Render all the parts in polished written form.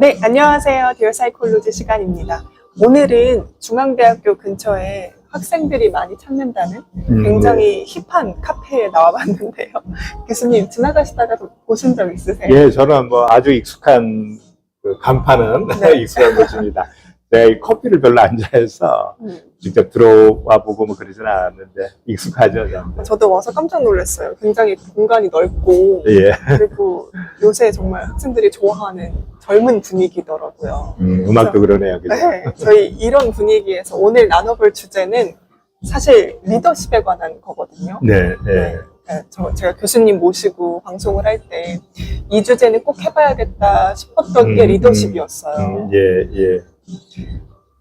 네, 안녕하세요. 디어 사이콜로지 시간입니다. 오늘은 중앙대학교 근처에 학생들이 많이 찾는다는 굉장히 힙한 카페에 나와봤는데요. 교수님, 지나가시다가 보신 적 있으세요? 예, 저는 뭐 아주 익숙한 그 간판은 네. 익숙한 곳입니다. 네, 이 커피를 별로 안 좋아해서 직접 들어와 보고 뭐 그러지는 않았는데 익숙하죠, 저는. 저도 와서 깜짝 놀랐어요. 굉장히 공간이 넓고 예. 그리고 요새 정말 학생들이 좋아하는 젊은 분위기더라고요. 음악도 그러네요, 그죠? 네, 저희 이런 분위기에서 오늘 나눠볼 주제는 사실 리더십에 관한 거거든요. 네, 네. 제가 교수님 모시고 방송을 할 때 이 주제는 꼭 해봐야겠다 싶었던 게 리더십이었어요. 예, 예.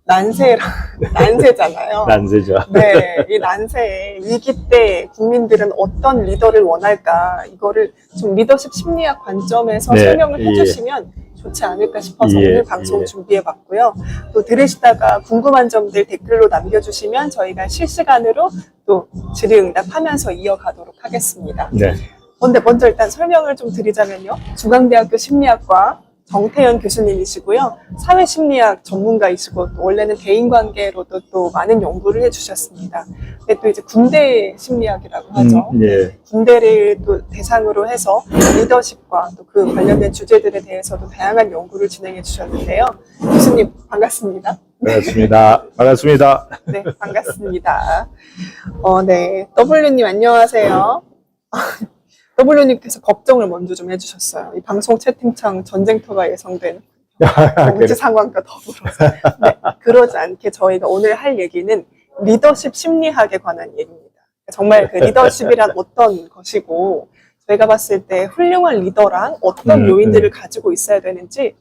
난세잖아요. 난세죠. 네, 이 난세에 위기 때 국민들은 어떤 리더를 원할까, 이거를 좀 리더십 심리학 관점에서 네, 설명을 예. 해주시면 좋지 않을까 싶어서 예, 오늘 방송 예. 준비해봤고요. 또 들으시다가 궁금한 점들 댓글로 남겨주시면 저희가 실시간으로 또 질의응답하면서 이어가도록 하겠습니다. 네. 근데 먼저 일단 설명을 좀 드리자면요. 중앙대학교 심리학과 정태현 교수님이시고요. 사회심리학 전문가이시고 또 원래는 대인관계로도 또 많은 연구를 해주셨습니다. 근데 또 이제 군대 심리학이라고 하죠. 예. 군대를 또 대상으로 해서 리더십과 또 그 관련된 주제들에 대해서도 다양한 연구를 진행해 주셨는데요. 교수님 반갑습니다. 반갑습니다. 반갑습니다. 네, 반갑습니다. 네, W님 안녕하세요. W님께서 걱정을 먼저 좀 해주셨어요. 이 방송 채팅창 전쟁터가 예상되는 정치 상황과 더불어서. 네, 그러지 않게 저희가 오늘 할 얘기는 리더십 심리학에 관한 얘기입니다. 정말 그 리더십이란 어떤 것이고 저희가 봤을 때 훌륭한 리더란 어떤 요인들을 가지고 있어야 되는지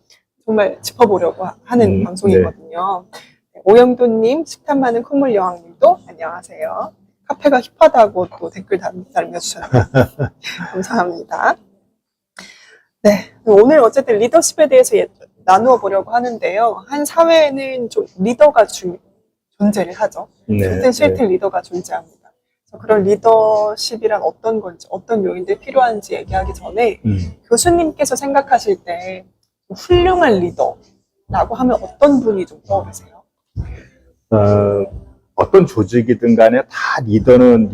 정말 짚어보려고 하는 방송이거든요. 네, 오영도님, 식탐 많은 콧물 여왕님도 안녕하세요. 카페가 힙하다고 또 댓글 남겨주셨네요. 감사합니다. 네, 오늘 어쨌든 리더십에 대해서 나누어 보려고 하는데요. 한 사회에는 좀 리더가 존재를 하죠. 좋든 싫든 리더가 존재합니다. 그래서 그런 리더십이란 어떤 건지, 어떤 요인들이 필요한지 얘기하기 전에 교수님께서 생각하실 때 훌륭한 리더라고 하면 어떤 분이 좀 떠오르세요? 어떤 조직이든 간에 다 리더는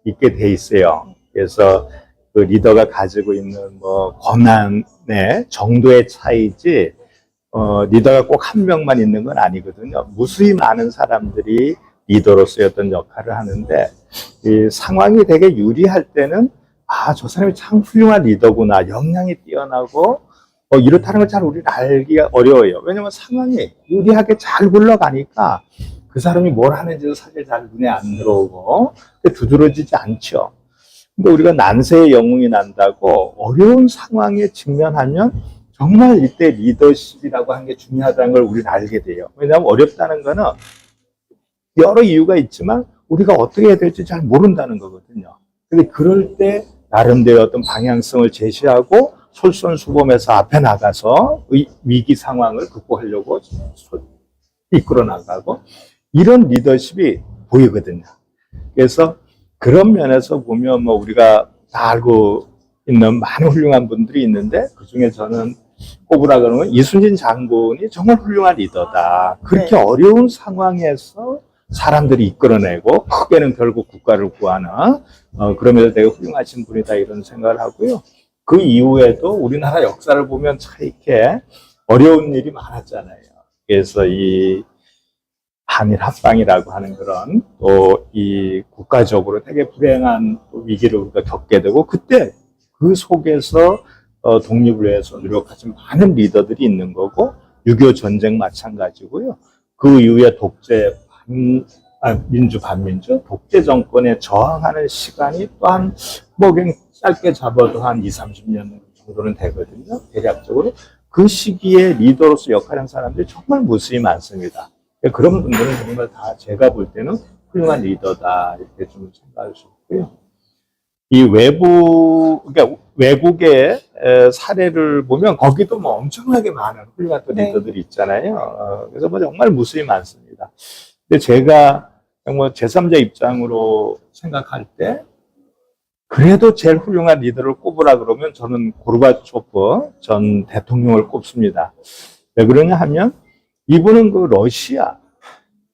있게 돼 있어요. 그래서 그 리더가 가지고 있는 뭐 권한의 정도의 차이지, 리더가 꼭 한 명만 있는 건 아니거든요. 무수히 많은 사람들이 리더로서의 어떤 역할을 하는데, 이 상황이 되게 유리할 때는, 아, 저 사람이 참 훌륭한 리더구나. 역량이 뛰어나고, 이렇다는 걸 잘 우리는 알기가 어려워요. 왜냐면 상황이 유리하게 잘 굴러가니까, 그 사람이 뭘 하는지도 사실 잘 눈에 안 들어오고 두드러지지 않죠. 근데 우리가 난세의 영웅이 난다고 어려운 상황에 직면하면 정말 이때 리더십이라고 하는 게 중요하다는 걸 우리는 알게 돼요. 왜냐하면 어렵다는 거는 여러 이유가 있지만 우리가 어떻게 해야 될지 잘 모른다는 거거든요. 근데 그럴 때 나름대로 어떤 방향성을 제시하고 솔선수범해서 앞에 나가서 위기 상황을 극복하려고 이끌어 나가고 이런 리더십이 보이거든요. 그래서 그런 면에서 보면 뭐 우리가 다 알고 있는 많은 훌륭한 분들이 있는데 그 중에 저는 꼽으라 그러면 이순신 장군이 정말 훌륭한 리더다. 그렇게 어려운 상황에서 사람들이 이끌어내고 크게는 결국 국가를 구하는 그러면서 되게 훌륭하신 분이다 이런 생각을 하고요. 그 이후에도 우리나라 역사를 보면 참 이렇게 어려운 일이 많았잖아요. 그래서 이 한일 합방이라고 하는 그런 또 이 국가적으로 되게 불행한 위기를 우리가 겪게 되고 그때 그 속에서 독립을 위해서 노력하신 많은 리더들이 있는 거고 6.25 전쟁 마찬가지고요. 그 이후에 민주 반민주 독재 정권에 저항하는 시간이 또한 뭐 그냥 짧게 잡아도 한 20-30년 정도는 되거든요. 대략적으로 그 시기에 리더로서 역할하는 사람들이 정말 무수히 많습니다. 그런 분들은 정말 다 제가 볼 때는 훌륭한 리더다 이렇게 좀 생각할 수 있고요. 이 그러니까 외국의 사례를 보면 거기도 뭐 엄청나게 많은 훌륭한 리더들이 있잖아요. 그래서 뭐 정말 무수히 많습니다. 근데 제가 뭐 제3자 입장으로 생각할 때 그래도 제일 훌륭한 리더를 꼽으라 그러면 저는 고르바초프 전 대통령을 꼽습니다. 왜 그러냐 하면 이분은 그 러시아,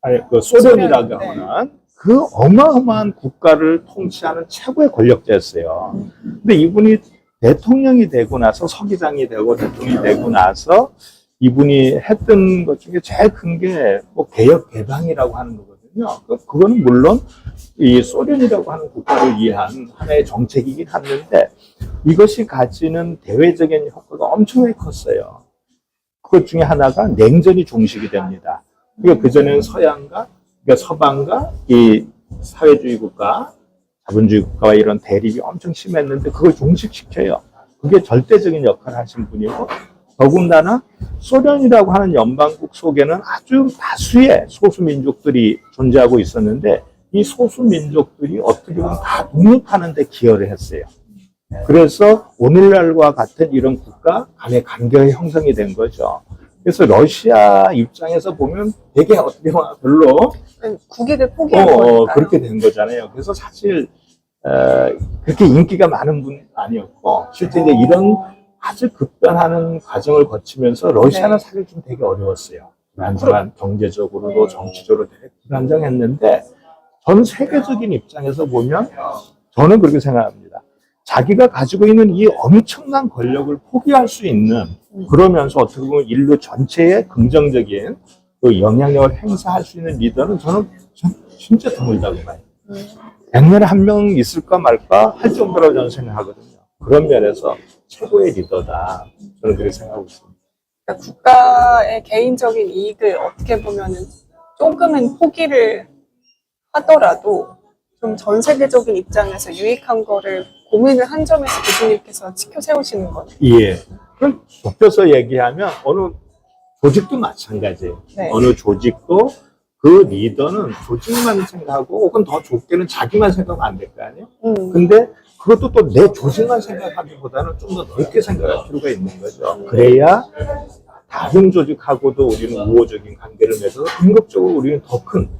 아니 그 소련이라고 소련, 네. 하는 그 어마어마한 국가를 통치하는 최고의 권력자였어요. 근데 이분이 대통령이 되고 나서 서기장이 되고 대통령이 되고 나서 이분이 했던 것 중에 제일 큰 게 뭐 개혁 개방이라고 하는 거거든요. 그거는 물론 이 소련이라고 하는 국가를 위한 하나의 정책이긴 했는데 이것이 가지는 대외적인 효과가 엄청나게 컸어요. 그것 중에 하나가 냉전이 종식이 됩니다. 그러니까 그전에는 서양과, 그러니까 서방과 이 사회주의 국가, 자본주의 국가와 이런 대립이 엄청 심했는데 그걸 종식시켜요. 그게 절대적인 역할을 하신 분이고 더군다나 소련이라고 하는 연방국 속에는 아주 다수의 소수민족들이 존재하고 있었는데 이 소수민족들이 어떻게 보면 다 독립하는 데 기여를 했어요. 그래서 오늘날과 같은 이런 국가 간의 관계가 형성이 된 거죠. 그래서 러시아 입장에서 보면 되게 어떻게 보면 별로 국익을 포기한 거니까요. 그렇게 된 거잖아요. 그래서 사실 그렇게 인기가 많은 분 아니었고 실제 이제 이런 아주 급변하는 과정을 거치면서 러시아는 네. 사실 좀 되게 어려웠어요. 불안정한 경제적으로도 정치적으로 되게 불안정했는데 전 세계적인 입장에서 보면 저는 그렇게 생각합니다. 자기가 가지고 있는 이 엄청난 권력을 포기할 수 있는 그러면서 어떻게 보면 인류 전체에 긍정적인 그 영향력을 행사할 수 있는 리더는 저는 진짜 드물다고 봐요. 100년에 한 명 있을까 말까 할 정도라고 저는 생각하거든요. 그런 면에서 최고의 리더다. 저는 그렇게 생각하고 있습니다. 그러니까 국가의 개인적인 이익을 어떻게 보면은 조금은 포기를 하더라도 좀 전 세계적인 입장에서 유익한 거를 고민을 한 점에서 교수님께서 지켜 세우시는 거네요. 예. 그럼 좁혀서 얘기하면 어느 조직도 마찬가지예요. 네. 어느 조직도 그 리더는 조직만 생각하고 혹은 더 좁게는 자기만 생각하면 안 될 거 아니에요? 근데 그것도 또 내 조직만 생각하기보다는 좀 더 넓게 생각할 필요가 있는 거죠. 그래야 다른 조직하고도 우리는 우호적인 관계를 맺어서 궁극적으로 우리는 더 큰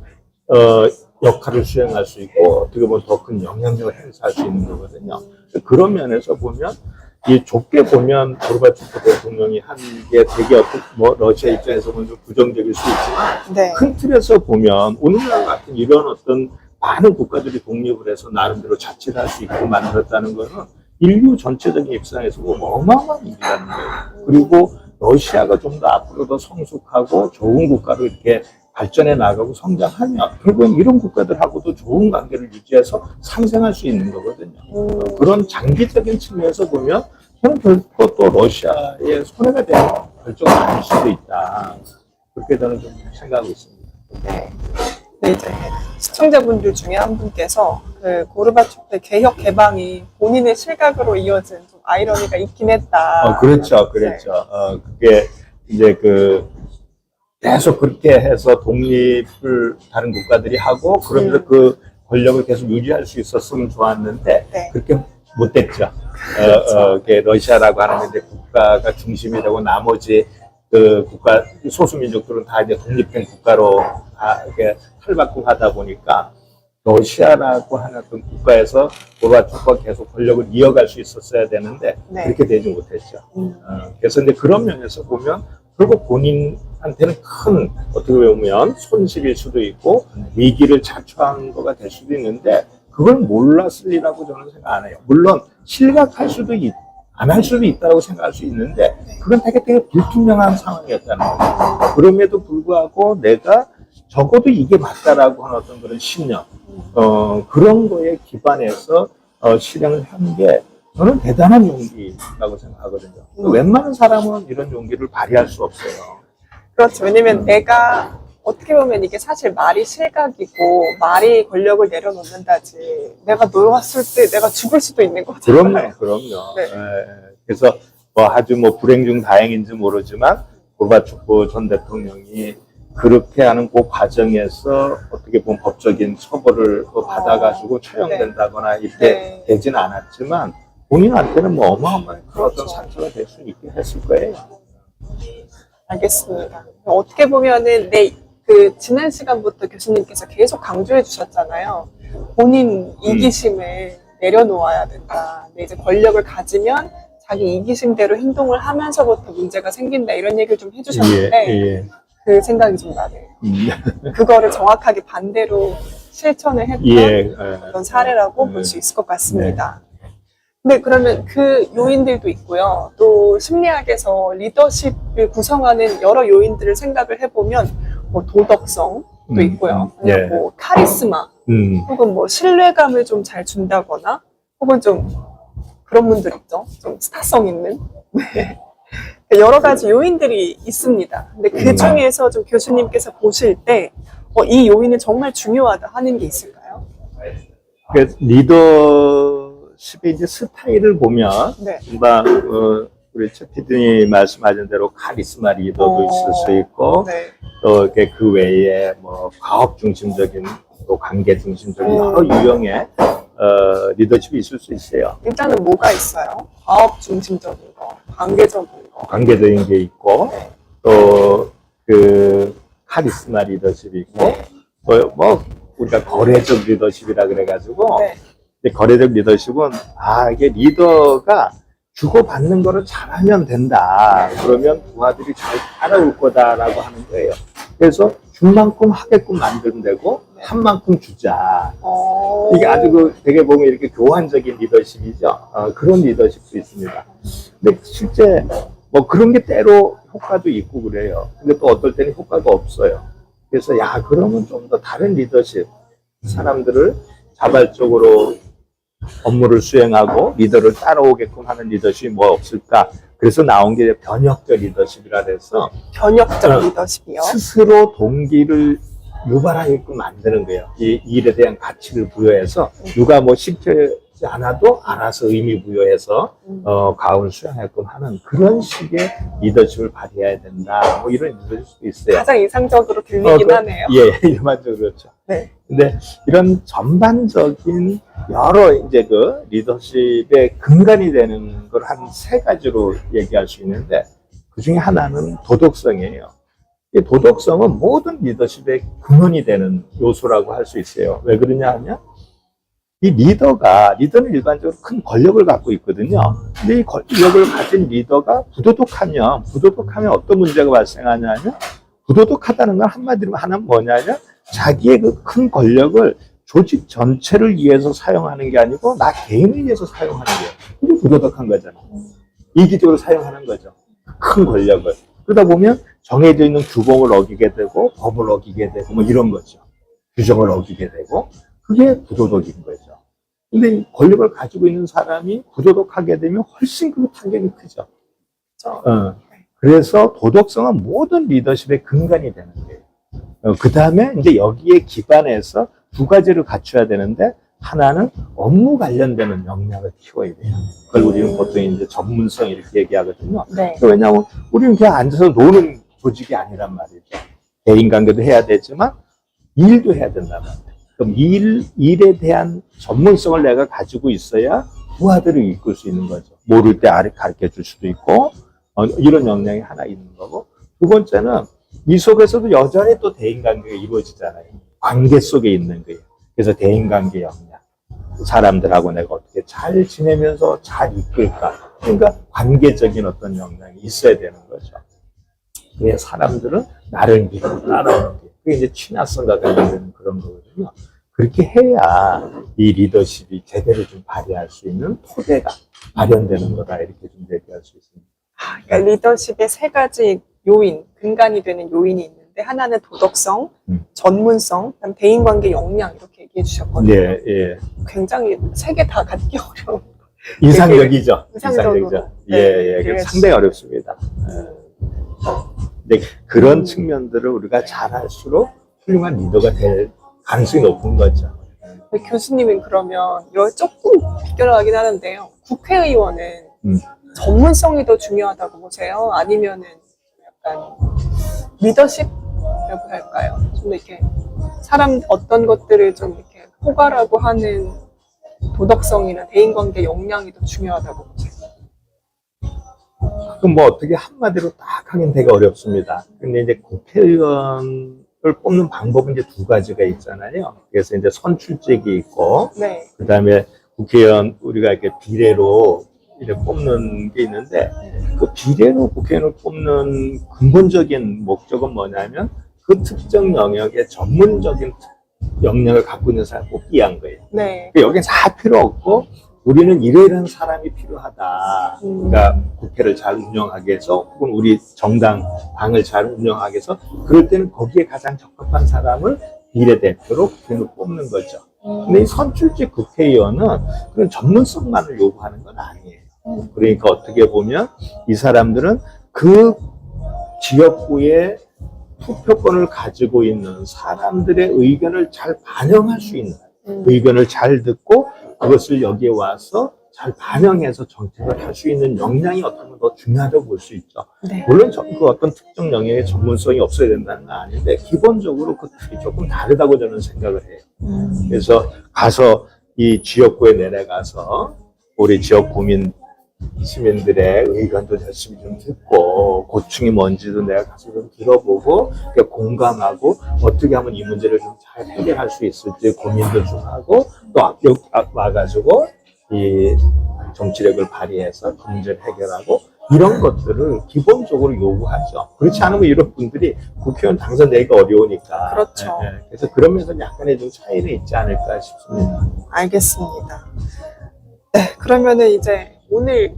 역할을 수행할 수 있고 어떻게 보면 더 큰 영향력을 행사할 수 있는 거거든요. 그런 면에서 보면 이 좁게 보면 고르바초프 대통령이 한 게 되게 어떤 뭐 러시아 입장에서 보면 좀 부정적일 수 있지만 네. 큰 틀에서 보면 오늘날 같은 이런 어떤 많은 국가들이 독립을 해서 나름대로 자치를 할 수 있고 만들었다는 것은 인류 전체적인 입장에서 보면 어마어마한 일이라는 거예요. 그리고 러시아가 좀 더 앞으로 더 성숙하고 좋은 국가로 이렇게 발전해 나가고 성장하면 결국은 이런 국가들하고도 좋은 관계를 유지해서 상생할 수 있는 거거든요. 그런 장기적인 측면에서 보면 저는 결코 또 러시아의 손해가 되는 결정은 아닐 수도 있다. 그렇게 저는 좀 생각하고 있습니다. 네. 네, 이제 시청자분들 중에 한 분께서 그 고르바초프의 개혁 개방이 본인의 실각으로 이어진 좀 아이러니가 있긴 했다. 그렇죠. 그게 이제 계속 그렇게 해서 독립을 다른 국가들이 하고 그러면서 그 권력을 계속 유지할 수 있었으면 좋았는데 네. 그렇게 못 됐죠. 러시아라고 하는 이제 국가가 중심이 되고 나머지 그 국가 소수민족들은 다 이제 독립된 국가로 다 이렇게 탈바꿈 하다 보니까 러시아라고 하는 어떤 국가에서 고르바초프가 계속 권력을 이어갈 수 있었어야 되는데 네. 그렇게 되지 못했죠. 그래서 이제 그런 면에서 보면 결국 본인한테는 큰 어떻게 보면 손실일 수도 있고 위기를 자초한 거가 될 수도 있는데 그걸 몰랐을 리라고 저는 생각 안 해요. 물론 실각할 수도 안 할 수도 있다고 생각할 수 있는데 그건 되게 불투명한 상황이었다는 거죠. 그럼에도 불구하고 내가 적어도 이게 맞다라고 하는 어떤 그런 신념 그런 거에 기반해서 실행을 한 게 저는 대단한 용기라고 생각하거든요. 웬만한 사람은 이런 용기를 발휘할 수 없어요. 그렇죠. 왜냐면 내가 어떻게 보면 이게 사실 말이 실각이고 말이 권력을 내려놓는다지 내가 놀았을 때 내가 죽을 수도 있는 거잖아요. 그럼요. 네. 그래서 아주 불행 중 다행인지 모르지만 고르바초프 전 대통령이 그렇게 하는 그 과정에서 어떻게 보면 법적인 처벌을 받아가지고 처형된다거나 이렇게 되지는 않았지만 본인한테는 어마어마한 그런 어떤 상처가 될 수 있게 했을 거예요. 알겠습니다. 어떻게 보면은 지난 시간부터 교수님께서 계속 강조해 주셨잖아요. 본인 이기심을 내려놓아야 된다. 근데 이제 권력을 가지면 자기 이기심대로 행동을 하면서부터 문제가 생긴다 이런 얘기를 좀 해주셨는데 예. 그 생각이 좀 나네요. 그거를 정확하게 반대로 실천을 했던 그런 사례라고 볼 수 있을 것 같습니다. 네, 그러면 그 요인들도 있고요. 또 심리학에서 리더십을 구성하는 여러 요인들을 생각을 해보면 뭐 도덕성도 있고요. 아니면 뭐 카리스마, 혹은 뭐 신뢰감을 좀 잘 준다거나, 혹은 좀 그런 분들 있죠. 좀 스타성 있는. 네. 여러 가지 요인들이 있습니다. 근데 그 중에서 좀 교수님께서 보실 때, 이 요인은 정말 중요하다 하는 게 있을까요? 리더십의 이제 스타일을 보면, 네. 우리 최 PD님이 말씀하신 대로 카리스마 리더도 있을 수 있고, 네. 또 그 외에 뭐 과업 중심적인 또 관계 중심적인 여러 유형의 리더십이 있을 수 있어요. 일단은 뭐가 있어요? 과업 중심적인 거, 관계적인 거. 관계적인 게 있고, 네. 또 그 카리스마 리더십이 있고, 또 뭐 우리가 거래적 리더십이라 그래가지고, 네. 거래적 리더십은 이게 리더가 주고받는 거를 잘하면 된다. 그러면 부하들이 잘 따라올 거다라고 하는 거예요. 그래서 준 만큼 하게끔 만들면 되고, 한 만큼 주자. 이게 아주 되게 보면 이렇게 교환적인 리더십이죠. 그런 리더십도 있습니다. 근데 실제 뭐 그런 게 때로 효과도 있고 그래요. 근데 또 어떨 때는 효과가 없어요. 그래서 그러면 좀 더 다른 리더십, 사람들을 자발적으로 업무를 수행하고 리더를 따라오게끔 하는 리더십이 뭐 없을까? 그래서 나온 게 변혁적 리더십이라 해서 변혁적 리더십이요? 스스로 동기를 유발하게끔 만드는 거예요. 이 일에 대한 가치를 부여해서 누가 뭐 시키지 않아도 알아서 의미 부여해서 과업을 수행하게끔 하는 그런 식의 리더십을 발휘해야 된다. 뭐 이런 리더십도 있어요. 가장 이상적으로 들리긴 하네요. 예, 일반적으로 그렇죠. 네. 근데 이런 전반적인 여러 이제 그 리더십의 근간이 되는 걸 한 3가지로 얘기할 수 있는데 그 중에 하나는 도덕성이에요. 이 도덕성은 모든 리더십의 근원이 되는 요소라고 할 수 있어요. 왜 그러냐 하면 이 리더는 일반적으로 큰 권력을 갖고 있거든요. 근데 이 권력을 가진 리더가 부도덕하면 어떤 문제가 발생하냐면 부도덕하다는 건 한마디로 하나는 뭐냐면 자기의 그 큰 권력을 조직 전체를 위해서 사용하는 게 아니고 나 개인을 위해서 사용하는 거예요. 이게 부도덕한 거잖아요. 이기적으로 사용하는 거죠. 큰 권력을. 그러다 보면 정해져 있는 규범을 어기게 되고 법을 어기게 되고 뭐 이런 거죠. 규정을 어기게 되고 그게 부도덕인 거죠. 근데 권력을 가지고 있는 사람이 부도덕하게 되면 훨씬 그 타격이 크죠. 그래서 도덕성은 모든 리더십의 근간이 되는 거예요. 그 다음에 이제 여기에 기반해서 2가지를 갖춰야 되는데 하나는 업무 관련되는 역량을 키워야 돼요. 그걸 우리는 보통 이제 전문성 이렇게 얘기하거든요. 네. 왜냐하면 우리는 그냥 앉아서 노는 조직이 아니란 말이죠. 대인관계도 해야 되지만 일도 해야 된단 말이에요. 그럼 일에 대한 전문성을 내가 가지고 있어야 부하들을 이끌 수 있는 거죠. 모를 때 가르쳐 줄 수도 있고 이런 역량이 하나 있는 거고 2번째는 이 속에서도 여전히 또 대인관계가 이루어지잖아요. 관계 속에 있는 거예요. 그래서 대인관계 역량. 사람들하고 내가 어떻게 잘 지내면서 잘 이끌까. 그러니까 관계적인 어떤 역량이 있어야 되는 거죠. 그래서 사람들은 나를 믿고 따라오는 게. 그게 이제 친화성과 관련되는 그런 거거든요. 그렇게 해야 이 리더십이 제대로 좀 발휘할 수 있는 토대가 마련되는 거다. 이렇게 좀 얘기할 수 있습니다. 그러니까 리더십의 3가지 요인, 근간이 되는 요인이 있는데 하나는 도덕성, 전문성, 그다음 대인관계 역량 이렇게 얘기해 주셨거든요. 예, 예. 굉장히 3개 다 갖기 어려운. 이상적이죠. 이상적으로. 예, 예. 상당히 어렵습니다. 근데 그런 측면들을 우리가 잘할수록 훌륭한 리더가 될 가능성이 높은 거죠. 교수님은 그러면 여기 조금 비껴나가긴 하는데요. 국회의원은 전문성이 더 중요하다고 보세요? 아니면은 약간 리더십이라고 할까요? 좀 이렇게 사람 어떤 것들을 좀 이렇게 포괄하고 하는 도덕성이나 대인관계 역량이 더 중요하다고 보세요? 그럼 뭐 어떻게 한마디로 딱 하긴 되게 어렵습니다. 근데 이제 국회의원을 뽑는 방법은 이제 2가지가 있잖아요. 그래서 이제 선출직이 있고, 네. 그 다음에 국회의원 우리가 이렇게 비례로 이렇게 뽑는 게 있는데 그 비례로 국회의원을 뽑는 근본적인 목적은 뭐냐면 그 특정 영역에 전문적인 역량을 갖고 있는 사람 뽑기 위한 거예요. 네. 여기는 다 필요 없고 우리는 이러이러한 사람이 필요하다. 그러니까 국회를 잘 운영하기 위해서 혹은 우리 정당 당을 잘 운영하기 위해서 그럴 때는 거기에 가장 적합한 사람을 비례대표로 국회의원을 뽑는 거죠. 근데 이 선출직 국회의원은 그런 전문성만을 요구하는 건 아니에요. 그러니까 어떻게 보면 이 사람들은 그 지역구의 투표권을 가지고 있는 사람들의 의견을 잘 반영할 수 있는 의견을 잘 듣고 그것을 여기에 와서 잘 반영해서 정책을 할 수 있는 역량이 어떤 건 더 중요하다고 볼 수 있죠. 네. 물론 그 어떤 특정 영역의 전문성이 없어야 된다는 건 아닌데 기본적으로 그 틀이 조금 다르다고 저는 생각을 해요. 그래서 가서 이 지역구에 내려가서 우리 지역 구민 시민들의 의견도 열심히 좀 듣고 고충이 뭔지도 내가 가서 좀 들어보고 공감하고 어떻게 하면 이 문제를 좀 잘 해결할 수 있을지 고민도 좀 하고 또 와가지고 이 정치력을 발휘해서 그 문제를 해결하고 이런 것들을 기본적으로 요구하죠. 그렇지 않으면 이런 분들이 국회의원 당선되기가 어려우니까. 그렇죠. 그래서 그런 면에서 약간의 좀 차이는 있지 않을까 싶습니다. 알겠습니다. 네, 그러면은 이제 오늘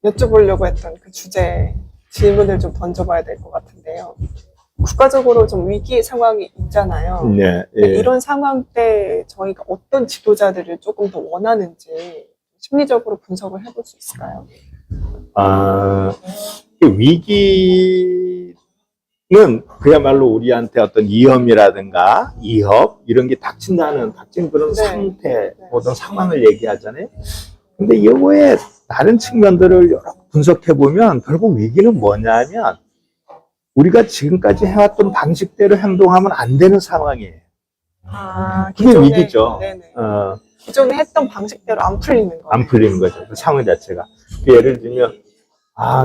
여쭤보려고 했던 그 주제 질문을 좀 던져봐야 될 것 같은데요. 국가적으로 좀 위기 상황이 있잖아요. 네, 예. 이런 상황 때 저희가 어떤 지도자들을 조금 더 원하는지 심리적으로 분석을 해볼 수 있을까요? 위기는 그야말로 우리한테 어떤 위험이라든가 위협 이런 게 닥친 그런 네. 상태, 어떤 상황을 얘기하잖아요. 근데 이거에 다른 측면들을 여러 분석해 보면 결국 위기는 뭐냐면 우리가 지금까지 해왔던 방식대로 행동하면 안 되는 상황이에요. 그게 위기죠. 네네. 기존에 했던 방식대로 안 풀리는 거예요. 안 풀리는 거죠. 그 상황 자체가. 예를 들면,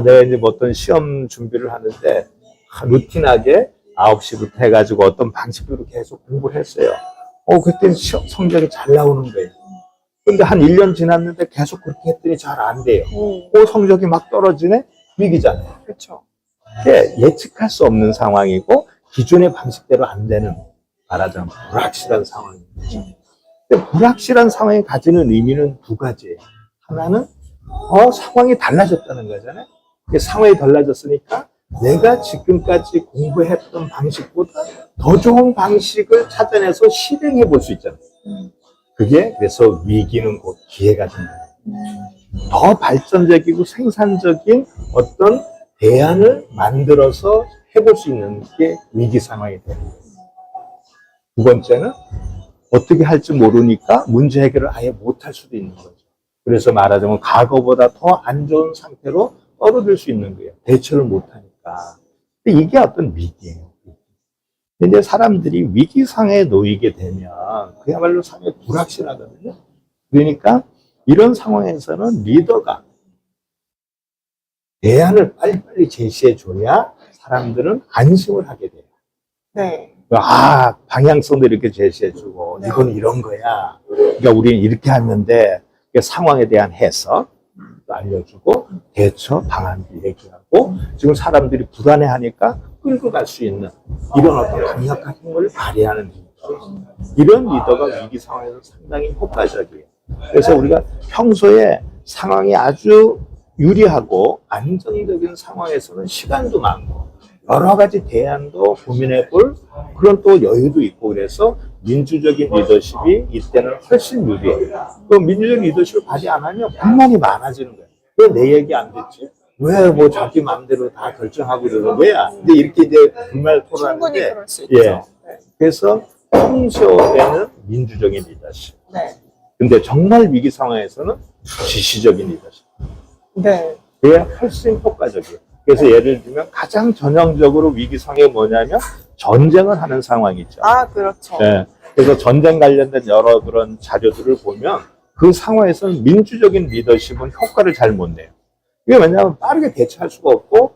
내가 이제 뭐 어떤 시험 준비를 하는데, 루틴하게 9시부터 해가지고 어떤 방식으로 계속 공부를 했어요. 그때 성적이 잘 나오는 거예요. 근데 한 1년 지났는데 계속 그렇게 했더니 잘 안 돼요. 성적이 막 떨어지네? 위기잖아요. 그렇죠. 그게 예측할 수 없는 상황이고, 기존의 방식대로 안 되는, 말하자면 불확실한 상황이죠. 근데 불확실한 상황이 가지는 의미는 두 가지예요. 하나는 상황이 달라졌다는 거잖아요. 상황이 달라졌으니까 내가 지금까지 공부했던 방식보다 더 좋은 방식을 찾아내서 실행해 볼 수 있잖아요. 그게 그래서 위기는 곧 기회가 된다. 더 발전적이고 생산적인 어떤 대안을 만들어서 해볼 수 있는 게 위기 상황이 돼요. 두 번째는 어떻게 할지 모르니까 문제 해결을 아예 못할 수도 있는 거죠. 그래서 말하자면 과거보다 더 안 좋은 상태로 떨어질 수 있는 거예요. 대처를 못하니까. 근데 이게 어떤 위기예요. 근데 사람들이 위기 상황에 놓이게 되면 그야말로 상황이 불확실하거든요. 그러니까 이런 상황에서는 리더가 대안을 빨리빨리 제시해 줘야 사람들은 안심을 하게 돼요. 네. 방향성도 이렇게 제시해주고, 네. 이건 이런 거야. 그러니까 우리는 이렇게 하면 돼. 상황에 대한 해석 알려주고, 대처 방안도 얘기하고, 지금 사람들이 불안해하니까 끌고 갈 수 있는 이런 어떤 강력한 힘을 발휘하는 리더. 이런 리더가 위기 상황에서 상당히 효과적이에요. 그래서 우리가 평소에 상황이 아주 유리하고 안정적인 상황에서는 시간도 많고, 여러 가지 대안도 고민해 볼 그런 또 여유도 있고 그래서 민주적인 리더십이 이때는 훨씬 유리해요. 또 민주적 리더십을 발휘 안 하면 불만이 많아지는 거예요. 왜 내 얘기 안 듣지? 왜 뭐 자기 마음대로 다 결정하고 그러는 거야? 근데 이렇게 이제 불만을 충분히 토로하는데, 그럴 수 있죠. 네. 그래서 평소에는 민주적인 리더십. 네. 근데 정말 위기 상황에서는 지시적인 리더십. 네. 그게 훨씬 효과적이에요. 그래서 예를 들면 가장 전형적으로 위기 상황이 뭐냐면 전쟁을 하는 상황이죠. 그렇죠. 네. 그래서 전쟁 관련된 여러 그런 자료들을 보면 그 상황에서는 민주적인 리더십은 효과를 잘 못 내요. 이게 왜냐하면 빠르게 대처할 수가 없고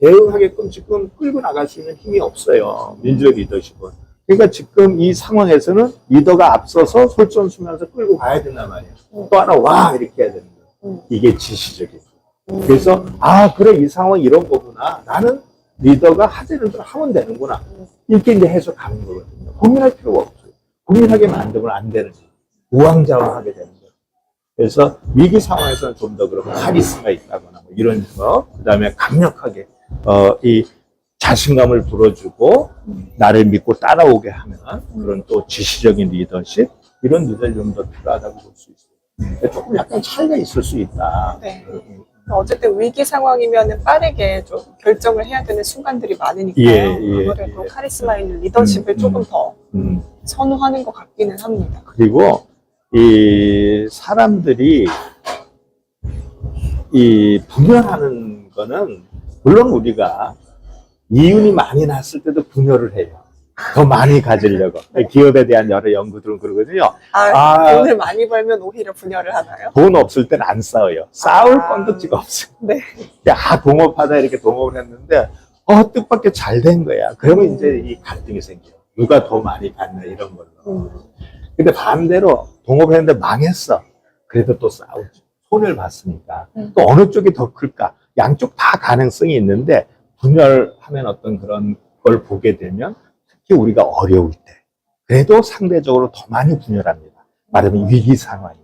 대응하게끔 지금 끌고 나갈 수 있는 힘이 없어요. 민주적 리더십은. 그러니까 지금 이 상황에서는 리더가 앞서서 솔선수면서 끌고 가야 된단 말이에요. 또 하나 이렇게 해야 되는 거예요. 이게 지시적이죠. 그래서 그래 이 상황 이런 거구나. 나는 리더가 하자는 대로 하면 되는구나. 이렇게 이제 해석하는 거거든요. 고민할 필요가 없어요. 고민하게 만들면 안 되는 거예요. 우왕좌왕하게 되는 거예요. 그래서 위기 상황에서는 좀 더 그런 카리스마 있다거나 뭐 이런 거, 그다음에 강력하게 이 자신감을 불어주고 나를 믿고 따라오게 하는 그런 또 지시적인 리더십, 이런 리더를 좀 더 필요하다고 볼 수 있어요. 조금 약간 차이가 있을 수 있다. 네. 어쨌든 위기 상황이면 빠르게 좀 결정을 해야 되는 순간들이 많으니까요. 아무래도 카리스마 있는 리더십을 조금 더 선호하는 것 같기는 합니다. 그리고 이 사람들이 이 분열하는 거는, 물론 우리가 이윤이 많이 났을 때도 분열을 해요. 더 많이 가지려고. 기업에 대한 여러 연구들은 그러거든요. 돈을 많이 벌면 오히려 분열을 하나요? 돈 없을 땐 안 싸워요. 싸울 건덕지가 없어요. 네. 동업하다 이렇게 동업을 했는데 뜻밖의 잘 된 거야. 그러면 이제 이 갈등이 생겨요. 누가 더 많이 받나 이런 걸로. 근데 반대로 동업을 했는데 망했어. 그래도 또 싸우죠. 손해를 봤으니까. 또 어느 쪽이 더 클까? 양쪽 다 가능성이 있는데 분열하면 어떤 그런 걸 보게 되면, 특히 우리가 어려울 때 그래도 상대적으로 더 많이 분열합니다. 말하면 위기 상황이.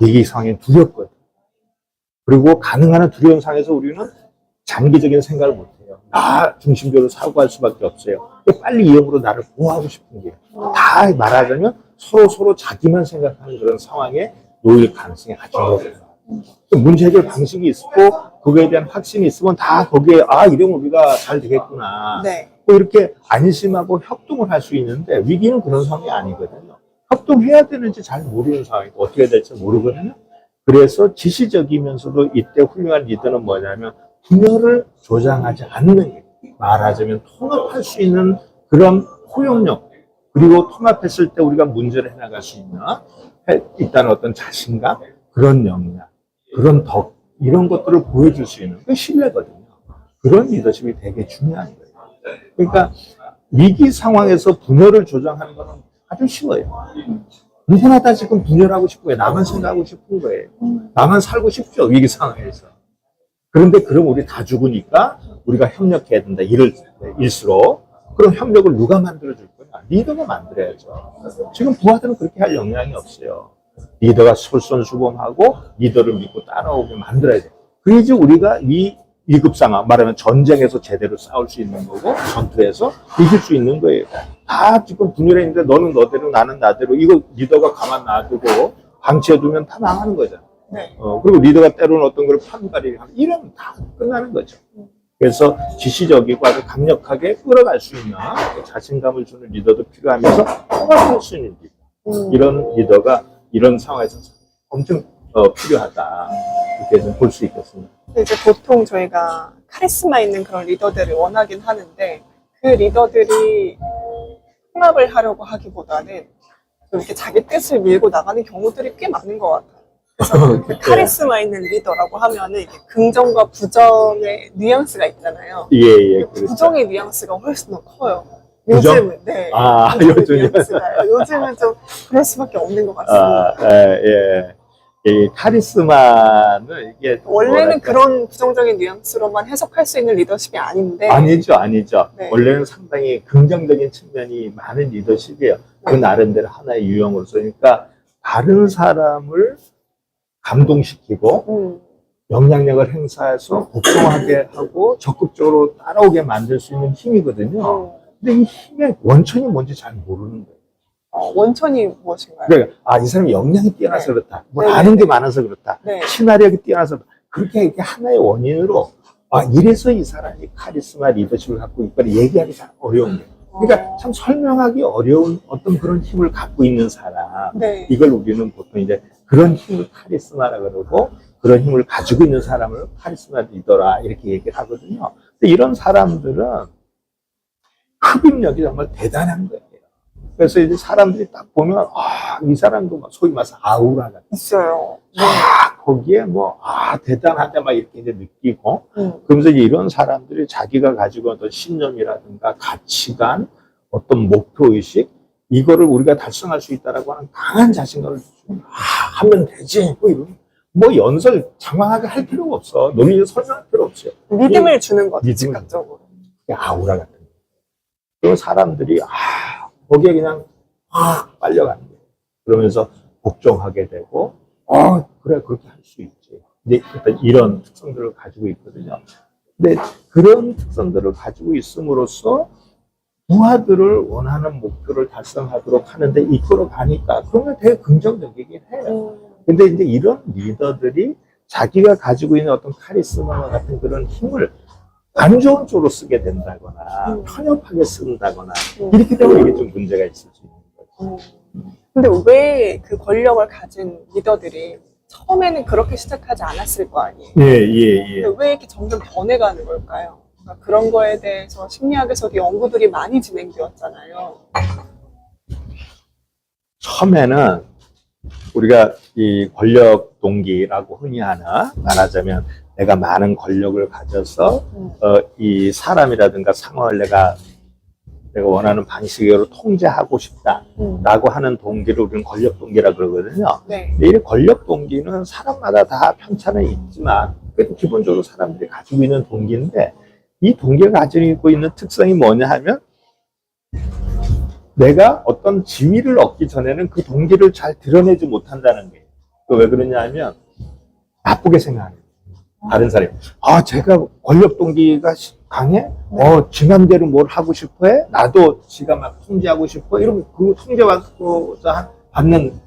위기 상황이 두렵거든. 그리고 가능한 한 두려운 상황에서 우리는 장기적인 생각을 못해요. 나 중심적으로 사고할 수밖에 없어요. 빨리 이 형으로 나를 보호하고 싶은 게. 다 말하자면 서로 자기만 생각하는 그런 상황에 놓일 가능성이 아주 높아요. 문제 해결 방식이 있고 그거에 대한 확신이 있으면 다 거기에 이러면 우리가 잘 되겠구나. 네. 이렇게 안심하고 협동을 할 수 있는데, 위기는 그런 상황이 아니거든요. 협동해야 되는지 잘 모르는 상황이고 어떻게 해야 될지 모르거든요. 그래서 지시적이면서도 이때 훌륭한 리더는 뭐냐면 분열을 조장하지 않는 게, 말하자면 통합할 수 있는 그런 포용력, 그리고 통합했을 때 우리가 문제를 해나갈 수 있다는 어떤 자신감, 그런 역량, 그런 덕, 이런 것들을 보여줄 수 있는 그 신뢰거든요. 그런 리더십이 되게 중요한 거예요. 그러니까 위기 상황에서 분열을 조장하는 거는 아주 쉬워요. 누구나 다 지금 분열하고 싶은 거예요. 나만 생각하고 싶은 거예요. 나만 살고 싶죠, 위기 상황에서. 그런데 그럼 우리 다 죽으니까 우리가 협력해야 된다. 일수록. 그럼 협력을 누가 만들어줄 거냐? 리더가 만들어야죠. 지금 부하들은 그렇게 할 역량이 없어요. 리더가 솔선수범하고 리더를 믿고 따라오게 만들어야 돼요. 그래야지 우리가 이 1급 상황, 말하면 전쟁에서 제대로 싸울 수 있는 거고, 전투에서 이길 수 있는 거예요. 다 지금 분열해 있는데 너는 너대로 나는 나대로, 이거 리더가 가만 놔두고 방치해두면 다 망하는 거잖아. 네. 그리고 리더가 때로는 어떤 걸 판가리를 하면 이러면 다 끝나는 거죠. 그래서 지시적이고 아주 강력하게 끌어갈 수 있는 자신감을 주는 리더도 필요하면서 통합할 수 있는 리더. 이런 리더가 이런 상황에서 엄청 필요하다. 이렇게 좀 볼 수 있겠습니다. 이제 보통 저희가 카리스마 있는 그런 리더들을 원하긴 하는데, 그 리더들이 통합을 하려고 하기보다는 좀 이렇게 자기 뜻을 밀고 나가는 경우들이 꽤 많은 것 같아요. 그래서 그 카리스마 있는 리더라고 하면은 이게 긍정과 부정의 뉘앙스가 있잖아요. 예, 그렇죠. 부정의 뉘앙스가 훨씬 더 커요. 부정? 요즘은, 네. 요즘은. 요즘은 좀 그럴 수밖에 없는 것 같습니다. 이 카리스마는 이게 원래는 그런 부정적인 뉘앙스로만 해석할 수 있는 리더십이 아닌데. 아니죠. 네. 원래는 상당히 긍정적인 측면이 많은 리더십이에요. 그 나름대로 하나의 유형으로서. 그러니까 다른 사람을 감동시키고 영향력을 행사해서 복종하게 하고 적극적으로 따라오게 만들 수 있는 힘이거든요. 근데 이 힘의 원천이 뭔지 잘 모르는 거예요. 원천이 무엇인가요? 그러니까 이 사람이 역량이 뛰어나서 그렇다. 아는 게 많아서 그렇다. 친화력이 뛰어나서 그렇게 이렇게 하나의 원인으로 이래서 이 사람이 카리스마 리더십을 갖고 있거나 얘기하기 잘 어려운 거예요. 그러니까 참 설명하기 어려운 어떤 그런 힘을 갖고 있는 사람. 이걸 우리는 보통 이제 그런 힘을 카리스마라 그러고, 그런 힘을 가지고 있는 사람을 카리스마 리더라 이렇게 얘기를 하거든요. 근데 이런 사람들은 흡입력이 정말 대단한 거예요. 그래서 이제 사람들이 딱 보면 이 사람도 소위 말해서 아우라가 있어요. 거기에 대단하다 막 이렇게 이제 느끼고, 그러면서 이런 사람들이 자기가 가지고 어떤 신념이라든가 가치관, 어떤 목표 의식, 이거를 우리가 달성할 수 있다라고 하는 강한 자신감을 주면 하면 되지. 뭐 연설 장황하게 할 필요가 없어. 논리를 설명할 필요 없어요. 믿음을 주는 거죠, 믿음을 즉각적으로. 아우라 같은 거. 그 사람들이 거기에 그냥 확 빨려가는 거예요. 그러면서 복종하게 되고 그래 그렇게 할 수 있지. 근데 일단 이런 특성들을 가지고 있거든요. 근데 그런 특성들을 가지고 있음으로써 부하들을 원하는 목표를 달성하도록 하는데 이끌어 가니까 그러면 되게 긍정적이긴 해요. 근데 이제 이런 리더들이 자기가 가지고 있는 어떤 카리스마와 같은 그런 힘을 안 좋은 쪽으로 쓰게 된다거나 편협하게 쓴다거나 이렇게 되면 이게 좀 문제가 있을 수 있는 거죠. 근데 왜 그 권력을 가진 리더들이 처음에는 그렇게 시작하지 않았을 거 아니에요? 예. 근데 왜 이렇게 점점 변해가는 걸까요? 그러니까 그런 거에 대해서 심리학에서도 연구들이 많이 진행되었잖아요. 처음에는 우리가 이 권력 동기라고 흔히 하는, 말하자면 내가 많은 권력을 가져서 이 사람이라든가 상황을 내가 원하는 방식으로 통제하고 싶다라고 하는 동기를 우리는 권력 동기라고 그러거든요. 네. 근데 이 권력 동기는 사람마다 다 편차는 있지만 그래도 기본적으로 사람들이 가지고 있는 동기인데, 이 동기가 가지고 있는 특성이 뭐냐 하면 내가 어떤 지위를 얻기 전에는 그 동기를 잘 드러내지 못한다는 거예요. 왜 그러냐 하면 나쁘게 생각해요. 다른 사람이 제가 권력 동기가 강해? 지 맘대로 뭘 하고 싶어 해? 나도 지가 막 통제하고 싶어? 이러면 그 통제받고자 받는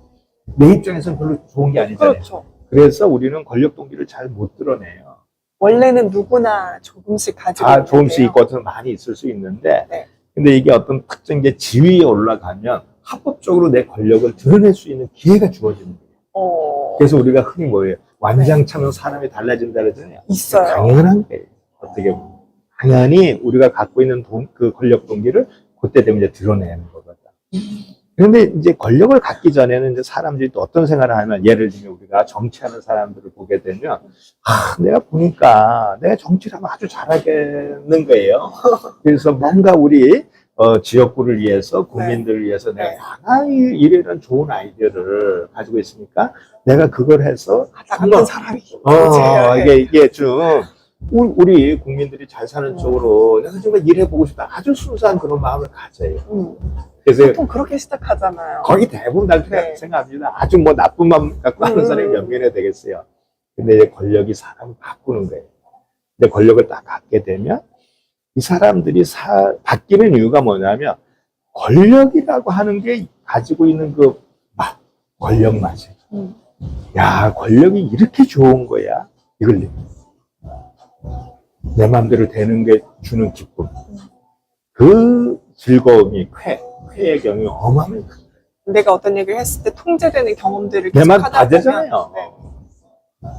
내 입장에서는 별로 좋은 게 아니잖아요. 그렇죠. 그래서 우리는 권력 동기를 잘 못 드러내요. 원래는 누구나 조금씩 가지고 있는데요. 조금씩 있고 어떤 많이 있을 수 있는데, 네. 근데 이게 어떤 특정 이제 지위에 올라가면 합법적으로 내 권력을 드러낼 수 있는 기회가 주어지는 거예요. 그래서 우리가 흔히 뭐예요? 완장차면 사람이 달라진다 그러잖아요. 있어요. 당연한 거예요. 어떻게 보면. 당연히 우리가 갖고 있는 그 권력 동기를 그때 되면 이제 드러내는 거거든. 그런데 이제 권력을 갖기 전에는 이제 사람들이 또 어떤 생각을 하면, 예를 들면 우리가 정치하는 사람들을 보게 되면, 내가 보니까 내가 정치를 하면 아주 잘하겠는 거예요. 그래서 뭔가 우리 지역구를 위해서, 국민들을 위해서 내가 이런 좋은 아이디어를 가지고 있으니까 내가 그걸 해서 나같은 사람이 이게 좀 우리 국민들이 잘 사는 쪽으로 내가 정말 일해보고 싶다, 아주 순수한 그런 마음을 가져요. 그래서 보통 그렇게 시작하잖아요. 거의 대부분 다 그렇게 생각합니다. 아주 뭐 나쁜 마음 갖고 하는 사람이 몇 명이나 되겠어요. 근데 이제 권력이 사람을 바꾸는 거예요. 근데 권력을 딱 갖게 되면 이 사람들이 바뀌는 이유가 뭐냐면, 권력이라고 하는 게 가지고 있는 그 맛, 권력 맛이에요. 야, 권력이 이렇게 좋은 거야. 이걸 내 마음대로 되는 게 주는 기쁨. 그 즐거움이 쾌의 경우 어마어마해요. 내가 어떤 얘기를 했을 때 통제되는 경험들을 내 계속 맘 하다 다 되잖아요.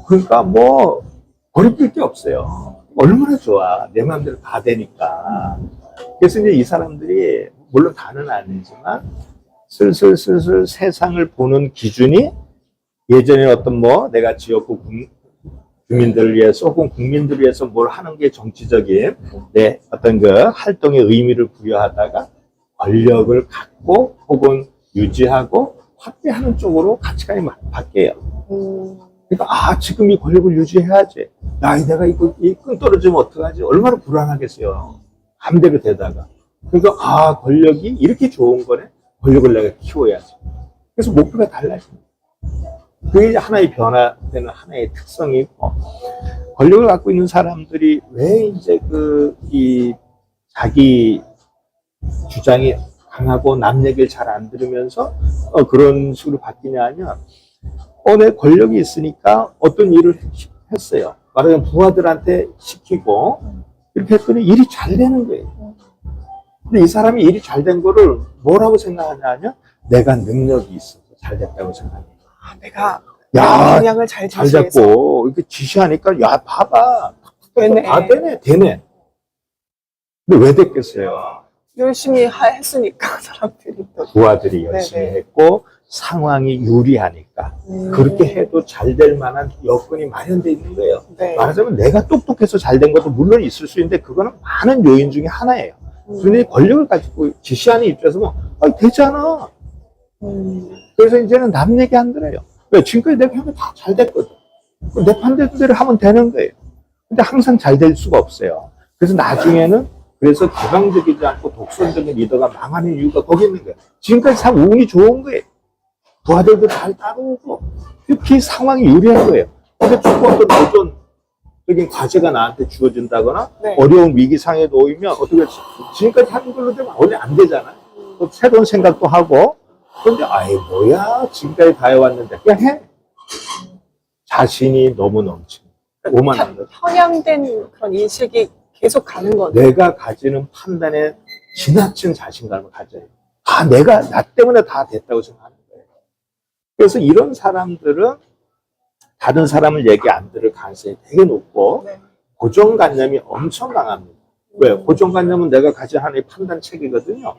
그러니까 뭐 버릴 게 없어요. 얼마나 좋아. 내 마음대로 다 되니까. 그래서 이제 이 사람들이 물론 다는 아니지만 슬슬 세상을 보는 기준이, 예전에 어떤 뭐 내가 지역구 주민들을 위해서 혹은 국민들을 위해서 뭘 하는 게 정치적인 내 어떤 그 활동의 의미를 부여하다가 권력을 갖고 혹은 유지하고 확대하는 쪽으로 가치관이 바뀌어요. 그러니까 지금 이 권력을 유지해야지. 내가 이끈 떨어지면 어떡하지? 얼마나 불안하겠어요. 맘대로 되다가. 그러니까 권력이 이렇게 좋은 거네. 권력을 내가 키워야지. 그래서 목표가 달라집니다. 그게 하나의 변화되는 하나의 특성이 있고, 권력을 갖고 있는 사람들이 왜 이제 자기 주장이 강하고 남 얘기를 잘 안 들으면서 그런 식으로 바뀌냐 하면, 내 권력이 있으니까 어떤 일을 했어요. 말하자면 부하들한테 시키고 이렇게 했더니 일이 잘 되는 거예요. 근데 이 사람이 일이 잘 된 거를 뭐라고 생각하냐 하면, 내가 능력이 있어서 잘 됐다고 생각해요. 내가 방향을 잘 잡고 이렇게 지시하니까 봐봐, 되네. 되네. 근데 왜 됐겠어요? 열심히 했으니까 사람들이 또. 부하들이 열심히 했고 상황이 유리하니까 그렇게 해도 잘 될 만한 여건이 마련되어 있는 거예요. 말하자면 내가 똑똑해서 잘 된 것도 물론 있을 수 있는데 그거는 많은 요인 중에 하나예요. 그런데 권력을 가지고 지시하는 입장에서 되잖아. 그래서 이제는 남 얘기 안 들어요. 왜? 지금까지 내가 하면 다 잘 됐거든. 내 판단대로 하면 되는 거예요. 근데 항상 잘 될 수가 없어요. 그래서 나중에는 그래서 개방적이지 않고 독선적인 리더가 망하는 이유가 거기 있는 거예요. 지금까지 참 운이 좋은 거예요. 부하들도 잘 따라오고 특히 상황이 유리한 거예요. 근데 조금 어떤 도전적인 과제가 나한테 주어진다거나 네. 어려운 위기 상황에 놓이면 어떻게 지금까지 하는 걸로 되면 원래 안 되잖아요. 또 새로운 생각도 하고 그런데 아이 뭐야 지금까지 다 해왔는데 그냥 해. 자신이 너무 넘치는 오만한 거죠. 편향된 그런 인식이 계속 가는 거죠. 내가 가지는 판단에 지나친 자신감을 가져요. 다 내가 나 때문에 다 됐다고 생각하는 거예요. 그래서 이런 사람들은 다른 사람을 얘기 안 들을 가능성이 되게 높고 네. 고정관념이 엄청 강합니다. 왜요? 고정관념은 내가 가진 하나의 판단 체계거든요.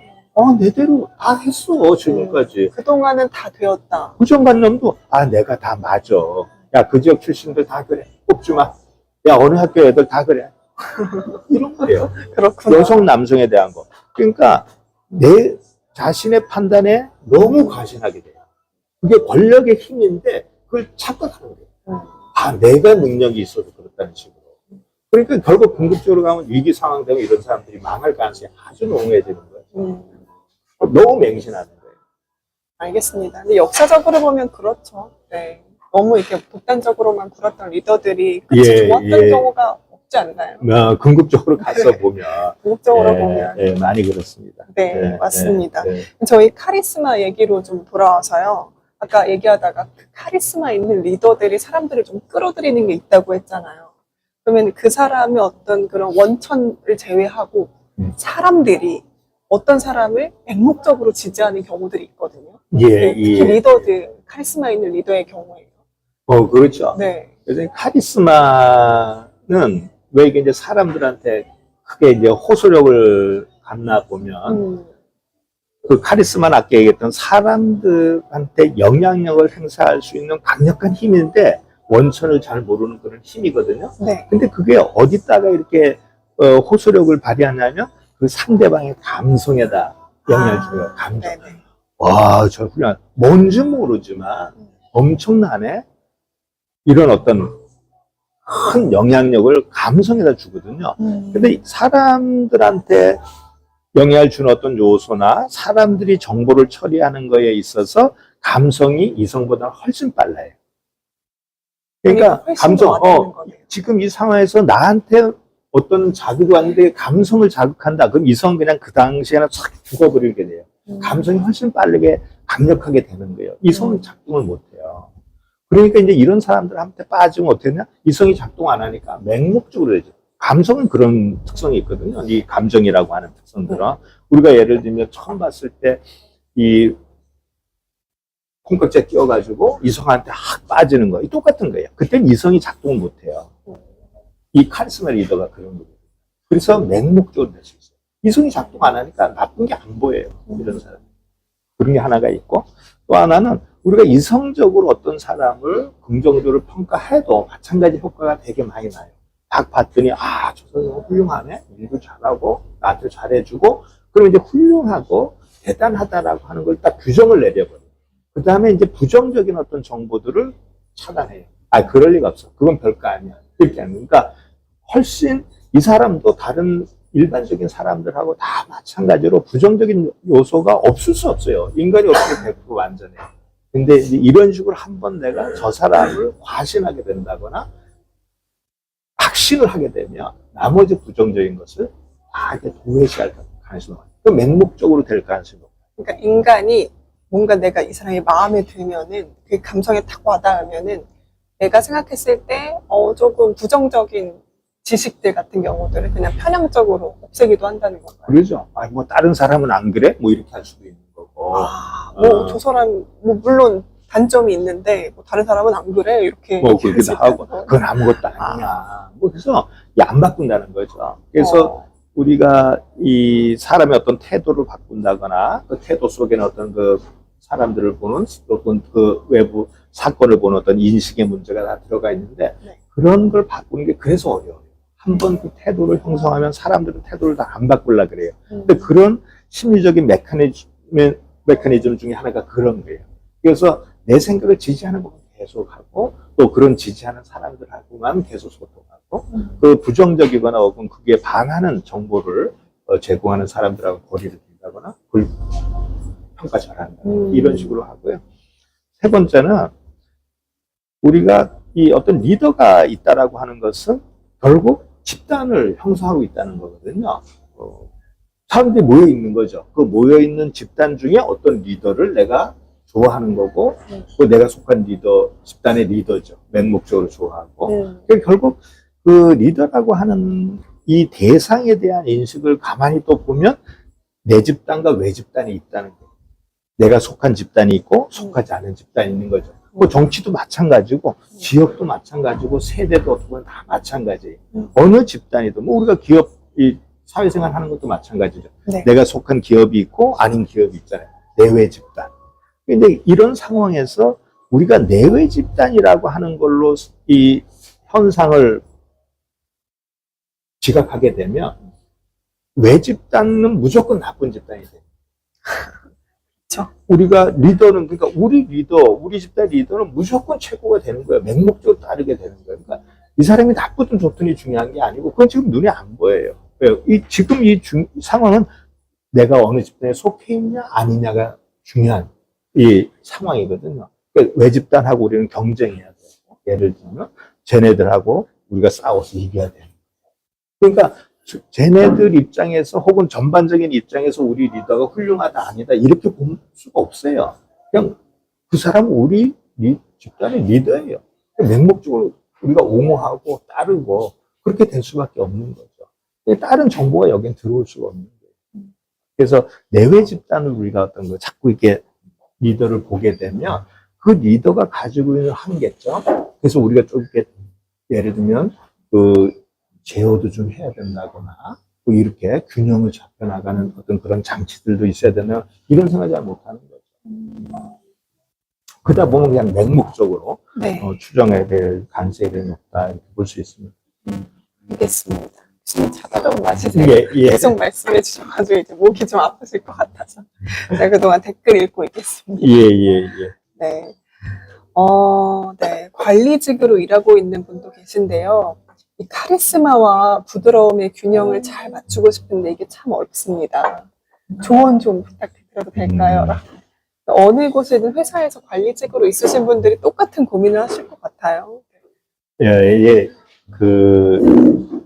내대로 다 했어 지금까지. 그동안은 다 되었다. 고정관념도 내가 다 맞아. 야, 그 지역 출신들 다 그래. 뽑지 마. 야, 어느 학교 애들 다 그래. 이런 거예요. 그렇구나. 여성, 남성에 대한 거. 그러니까 내 자신의 판단에 너무 과신하게 돼요. 그게 권력의 힘인데 그걸 착각하는 거예요. 내가 능력이 있어서 그렇다는 식으로. 그러니까 결국 궁극적으로 가면 위기 상황 되면 이런 사람들이 망할 가능성이 아주 농후해지는 거예요. 너무 맹신하는 거예요. 알겠습니다. 근데 역사적으로 보면 그렇죠. 네. 너무 이렇게 독단적으로만 굴었던 리더들이 끝이 좋았던 경우가 없지 않나요? 궁극적으로 가서 보면. 궁극적으로 보면. 많이 그렇습니다. 네, 맞습니다. 저희 카리스마 얘기로 좀 돌아와서요. 아까 얘기하다가 그 카리스마 있는 리더들이 사람들을 좀 끌어들이는 게 있다고 했잖아요. 그러면 그 사람의 어떤 그런 원천을 제외하고 사람들이 어떤 사람을 맹목적으로 지지하는 경우들이 있거든요. 특히 리더들, 카리스마 있는 리더의 경우에요. 그렇죠. 네. 그래서 카리스마는 왜 이게 이제 사람들한테 크게 이제 호소력을 갖나 보면 그 카리스마는 아까 얘기했던 사람들한테 영향력을 행사할 수 있는 강력한 힘인데 원천을 잘 모르는 그런 힘이거든요. 네. 근데 그게 어디다가 이렇게 호소력을 발휘하냐면 그 상대방의 감성에다 영향을 줘요. 감정. 네네. 와, 저 훌륭한. 뭔지 모르지만 엄청나네. 이런 어떤 큰 영향력을 감성에다 주거든요. 근데 사람들한테 영향을 주는 어떤 요소나 사람들이 정보를 처리하는 거에 있어서 감성이 이성보다 훨씬 빨라요. 그러니까 감성, 지금 이 상황에서 나한테 어떤 자극이 왔는데 감성을 자극한다. 그럼 이성은 그냥 그 당시에는 싹 죽어버리게 돼요. 감성이 훨씬 빠르게 강력하게 되는 거예요. 이성은 작동을 못해요. 그러니까 이제 이런 사람들한테 빠지면 어떻게 되냐? 이성이 작동 안 하니까 맹목적으로 되죠. 감성은 그런 특성이 있거든요. 이 감정이라고 하는 특성들은. 우리가 예를 들면 처음 봤을 때 이 콩깍지에 끼워가지고 이성한테 확 빠지는 거. 똑같은 거예요. 그때는 이성이 작동을 못해요. 이 카리스마 리더가 그런 거예요. 그래서 맹목적으로 될 수 있어요. 이성이 작동 안 하니까 나쁜 게 안 보여요. 이런 사람. 그런 게 하나가 있고, 또 하나는 우리가 이성적으로 어떤 사람을 긍정적으로 평가해도 마찬가지 효과가 되게 많이 나요. 딱 봤더니 저 사람 훌륭하네, 일도 잘하고 나한테 잘해주고, 그럼 이제 훌륭하고 대단하다라고 하는 걸 딱 규정을 내려버려요. 그 다음에 이제 부정적인 어떤 정보들을 차단해요. 그럴 리가 없어. 그건 별거 아니야. 이렇게 하는 거니까 훨씬 이 사람도 다른 일반적인 사람들하고 다 마찬가지로 부정적인 요소가 없을 수 없어요. 인간이 어떻게 100% 완전해요. 근데 이제 이런 식으로 한번 내가 저 사람을 과신하게 된다거나 확신을 하게 되면 나머지 부정적인 것을 다 이렇게 도외시할 가능성이 높아요. 그 맹목적으로 될 가능성이 높아요. 그러니까 인간이 뭔가 내가 이 사람이 마음에 들면은 그 감성에 탁 와닿으면은 내가 생각했을 때 조금 부정적인 지식들 같은 경우들을 그냥 편향적으로 없애기도 한다는 건가요? 그러죠. 뭐 다른 사람은 안 그래? 뭐 이렇게 할 수도 있는 거고. 저 사람 물론 단점이 있는데 다른 사람은 안 그래? 이렇게 그러기도 하고 그건 아무것도 아니야. 그래서 안 바꾼다는 거죠. 그래서 우리가 이 사람의 어떤 태도를 바꾼다거나 그 태도 속에는 어떤 그 사람들을 보는 어떤 그 외부 사건을 보는 어떤 인식의 문제가 다 들어가 있는데 그런 걸 바꾸는 게 그래서 어려워요. 한번 그 태도를 형성하면 사람들은 태도를 다 안 바꾸려 그래요. 근데 그런 심리적인 메커니즘 중에 하나가 그런 거예요. 그래서 내 생각을 지지하는 건 계속하고 또 그런 지지하는 사람들하고만 계속 소통하고 그 부정적이거나 혹은 그게 반하는 정보를 제공하는 사람들하고 거리를 둔다거나 그걸 평가 잘한다 이런 식으로 하고요. 세 번째는 우리가 이 어떤 리더가 있다라고 하는 것은 결국 집단을 형성하고 있다는 거거든요. 사람들이 모여 있는 거죠. 그 모여 있는 집단 중에 어떤 리더를 내가 좋아하는 거고, 그 내가 속한 리더, 집단의 리더죠. 맹목적으로 좋아하고. 그러니까 결국 그 리더라고 하는 이 대상에 대한 인식을 가만히 또 보면 내 집단과 외 집단이 있다는 거예요. 내가 속한 집단이 있고 속하지 않은 집단이 있는 거죠. 그 정치도 마찬가지고 지역도 마찬가지고 세대도 어떻게 보면 다 마찬가지예요. 어느 집단이든 뭐 우리가 기업 이 사회생활 하는 것도 마찬가지죠. 네. 내가 속한 기업이 있고 아닌 기업이 있잖아요. 내외 집단. 근데 이런 상황에서 우리가 내외 집단이라고 하는 걸로 이 현상을 지각하게 되면 외 집단은 무조건 나쁜 집단이 돼요. 그렇죠. 우리가 리더는 그러니까 우리 리더, 우리 집단 리더는 무조건 최고가 되는 거예요. 맹목적으로 따르게 되는 거예요. 그러니까 이 사람이 나쁘든 좋든이 중요한 게 아니고 그건 지금 눈에 안 보여요. 지금 이 상황은 내가 어느 집단에 속해 있냐 아니냐가 중요한 이 상황이거든요. 그러니까 외 집단하고 우리는 경쟁해야 돼요. 예를 들면 쟤네들하고 우리가 싸워서 이겨야 돼요. 그러니까 쟤네들 입장에서 혹은 전반적인 입장에서 우리 리더가 훌륭하다 아니다 이렇게 볼 수가 없어요. 그냥 그 사람은 우리 집단의 리더예요. 맹목적으로 우리가 옹호하고 따르고 그렇게 될 수밖에 없는 거죠. 다른 정보가 여기엔 들어올 수가 없는 거예요. 그래서 내외 집단을 우리가 어떤 거 자꾸 이렇게 리더를 보게 되면 그 리더가 가지고 있는 한계점. 그래서 우리가 좀 이렇게 예를 들면 그 제어도 좀 해야 된다거나 또 이렇게 균형을 잡혀 나가는 어떤 그런 장치들도 있어야 되나 이런 생각을 잘 못하는 거죠. 그러다 보면 그냥 맹목적으로 네. 추정해야 될 가능성이 높다 이렇게 볼 수 있습니다. 알겠습니다. 차가 좀 마시세요. 예. 계속 말씀해 주셔가지고 이제 목이 좀 아프실 것 같아서 제가 그동안 댓글 읽고 있겠습니다. 예. 네. 네. 관리직으로 일하고 있는 분도 계신데요. 이 카리스마와 부드러움의 균형을 잘 맞추고 싶은데 이게 참 어렵습니다. 조언 좀 부탁드려도 될까요? 어느 곳이든 회사에서 관리직으로 있으신 분들이 똑같은 고민을 하실 것 같아요. 예. 그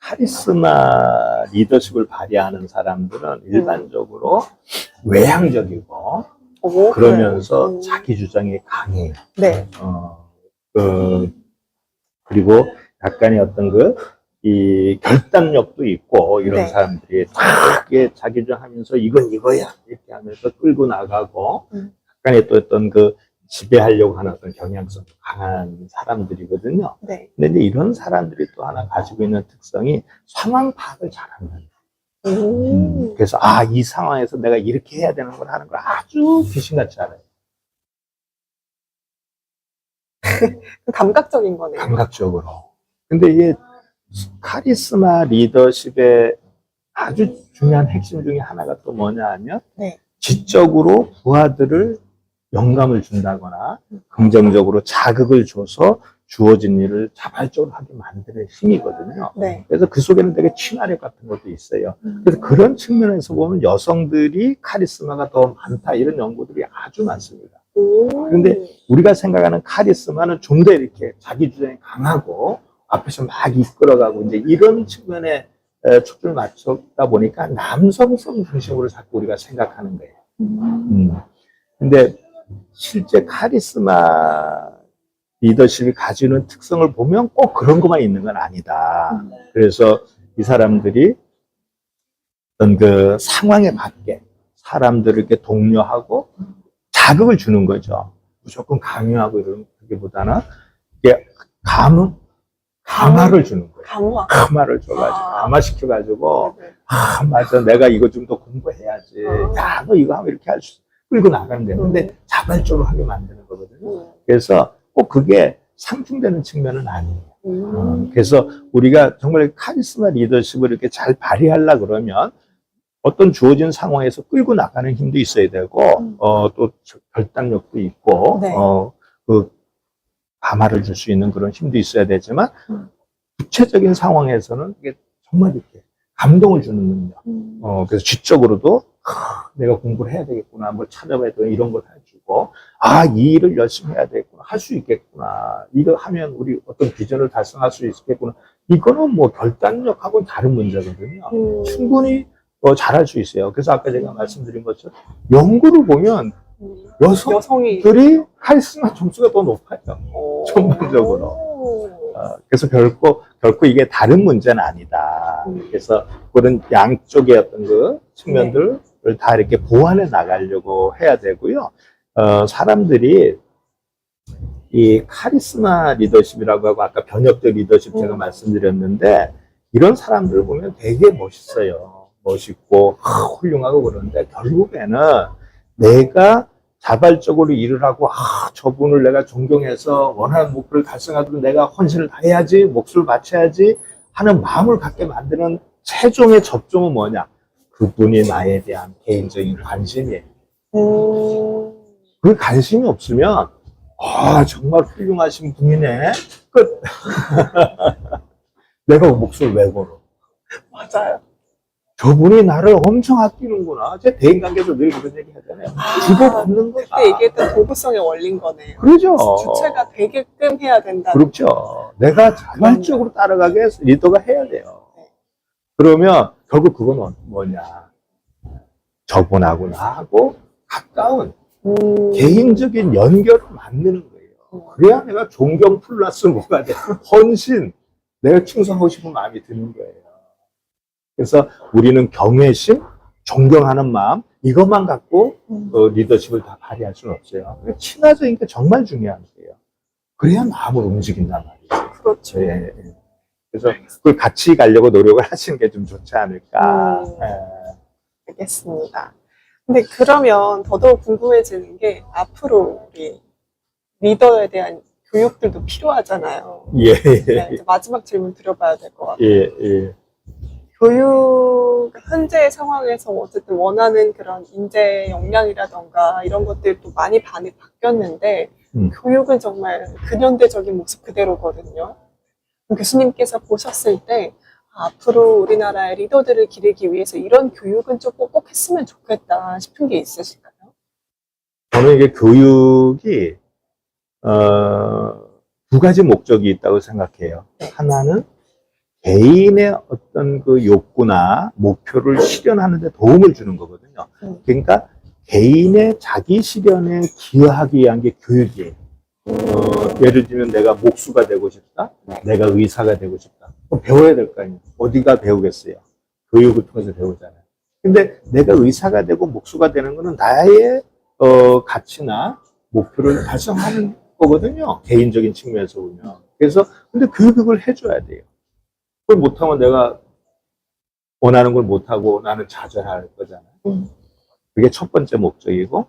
카리스마 리더십을 발휘하는 사람들은 일반적으로 외향적이고 그러면서 그래요? 자기 주장이 강해요. 네. 그리고 약간의 어떤 이 결단력도 있고 이런 네. 사람들이 크게 자기 주장하면서 이건 이거야 이렇게 하면서 끌고 나가고 약간의 또 어떤 지배하려고 하는 어떤 경향성도 강한 사람들이거든요. 네. 근데 이제 이런 사람들이 또 하나 가지고 있는 특성이 상황 파악을 잘한다. 그래서 이 상황에서 내가 이렇게 해야 되는 걸 하는 걸 아주 귀신같이 알아요. 감각적인 거네요. 감각적으로. 근데 이게 카리스마 리더십의 아주 중요한 핵심 중에 하나가 또 뭐냐 하면 네. 지적으로 부하들을 영감을 준다거나 긍정적으로 자극을 줘서 주어진 일을 자발적으로 하게 만드는 힘이거든요. 네. 그래서 그 속에는 되게 친화력 같은 것도 있어요. 그래서 그런 측면에서 보면 여성들이 카리스마가 더 많다 이런 연구들이 아주 많습니다. 그런데 우리가 생각하는 카리스마는 좀 더 이렇게 자기 주장이 강하고 앞에서 막 이끌어가고 이제 이런 측면에 초점을 맞췄다 보니까 남성성 중심으로 자꾸 우리가 생각하는 거예요. 근데 실제 카리스마 리더십이 가지고 있는 특성을 보면 꼭 그런 것만 있는 건 아니다. 그래서 이 사람들이 어떤 상황에 맞게 사람들을 이렇게 독려하고 자극을 주는 거죠. 무조건 강요하고 이런 그게보다는 이게 감화를 주는 거예요. 감화를 줘가지고 감화시켜가지고 맞아 내가 이거 좀 더 공부해야지. 야, 너 이거 하면 이렇게 할 수 있어. 끌고 나가는 거예요. 근데 자발적으로 하게 만드는 거거든요. 그래서 꼭 그게 상충되는 측면은 아니에요. 그래서 우리가 정말 카리스마 리더십을 이렇게 잘 발휘하려고 그러면 어떤 주어진 상황에서 끌고 나가는 힘도 있어야 되고, 또 결단력도 있고, 네. 감화를 줄 수 있는 그런 힘도 있어야 되지만 구체적인 상황에서는 이게 정말 이렇게 감동을 주는 능력. 그래서 지적으로도 내가 공부를 해야 되겠구나, 뭘 찾아봐야 되겠구나, 이런 걸 해주고, 이 일을 열심히 해야 되겠구나, 할 수 있겠구나, 이거 하면 우리 어떤 비전을 달성할 수 있겠구나. 이거는 뭐 결단력하고는 다른 문제거든요. 충분히 잘할 수 있어요. 그래서 아까 제가 말씀드린 것처럼 연구를 보면 여성들이 카리스마 점수가 더 높아요. 전반적으로. 그래서 결코 이게 다른 문제는 아니다. 그래서 그런 양쪽의 어떤 그 측면들을 다 이렇게 보완해 나가려고 해야 되고요. 사람들이 이 카리스마 리더십이라고 하고 아까 변혁적 리더십 제가 말씀드렸는데 이런 사람들을 보면 되게 멋있어요. 멋있고 훌륭하고 그러는데 결국에는 내가 자발적으로 일을 하고 저분을 내가 존경해서 원하는 목표를 달성하도록 내가 헌신을 다해야지, 몫을 바쳐야지 하는 마음을 갖게 만드는 최종의 접종은 뭐냐? 그분이 나에 대한 개인적인 관심이에요. 그 관심이 없으면 정말 훌륭하신 분이네. 끝. 내가 몫을 왜 걸어? 맞아요. 저분이 나를 엄청 아끼는구나. 제 대인관계에서 늘 그런 얘기 하잖아요. 주고받는 거다. 그때 얘기했던 도구성의 원리인 거네요. 그러죠. 주체가 되게끔 해야 된다. 그렇죠. 내가 자발적으로 따라가게 리더가 해야 돼요. 그러면 결국 그건 뭐냐. 저분하고 나하고 가까운 개인적인 연결을 만드는 거예요. 그래야 내가 존경 플러스 뭐가 돼. 헌신. 내가 충성하고 싶은 마음이 드는 거예요. 그래서 우리는 경외심, 존경하는 마음 이것만 갖고 리더십을 다 발휘할 수는 없어요. 친화적인 게 정말 중요한 거예요. 그래야 마음을 움직인단 말이죠. 그렇죠. 예. 그래서 그걸 같이 가려고 노력을 하시는 게 좀 좋지 않을까. 알겠습니다. 근데 그러면 더더욱 궁금해지는 게 앞으로 우리 리더에 대한 교육들도 필요하잖아요. 예. 네, 이제 마지막 질문 드려봐야 될 것 같아요. 예. 교육, 현재 상황에서 어쨌든 원하는 그런 인재 역량이라던가 이런 것들도 많이 바뀌었는데, 교육은 정말 근현대적인 모습 그대로거든요. 교수님께서 보셨을 때, 앞으로 우리나라의 리더들을 기르기 위해서 이런 교육은 좀 꼭 했으면 좋겠다 싶은 게 있으실까요? 저는 이게 교육이, 두 가지 목적이 있다고 생각해요. 하나는 개인의 어떤 그 욕구나 목표를 실현하는 데 도움을 주는 거거든요. 그러니까 개인의 자기 실현에 기여하기 위한 게 교육이에요. 예를 들면 내가 목수가 되고 싶다. 내가 의사가 되고 싶다. 그럼 배워야 될 거 아니에요. 어디가 배우겠어요? 교육을 통해서 배우잖아요. 근데 내가 의사가 되고 목수가 되는 거는 나의 가치나 목표를 달성하는 거거든요. 개인적인 측면에서 보면. 그래서 근데 교육을 해줘야 돼요. 그걸 못하면 내가 원하는 걸 못하고 나는 좌절할 거잖아요. 그게 첫 번째 목적이고,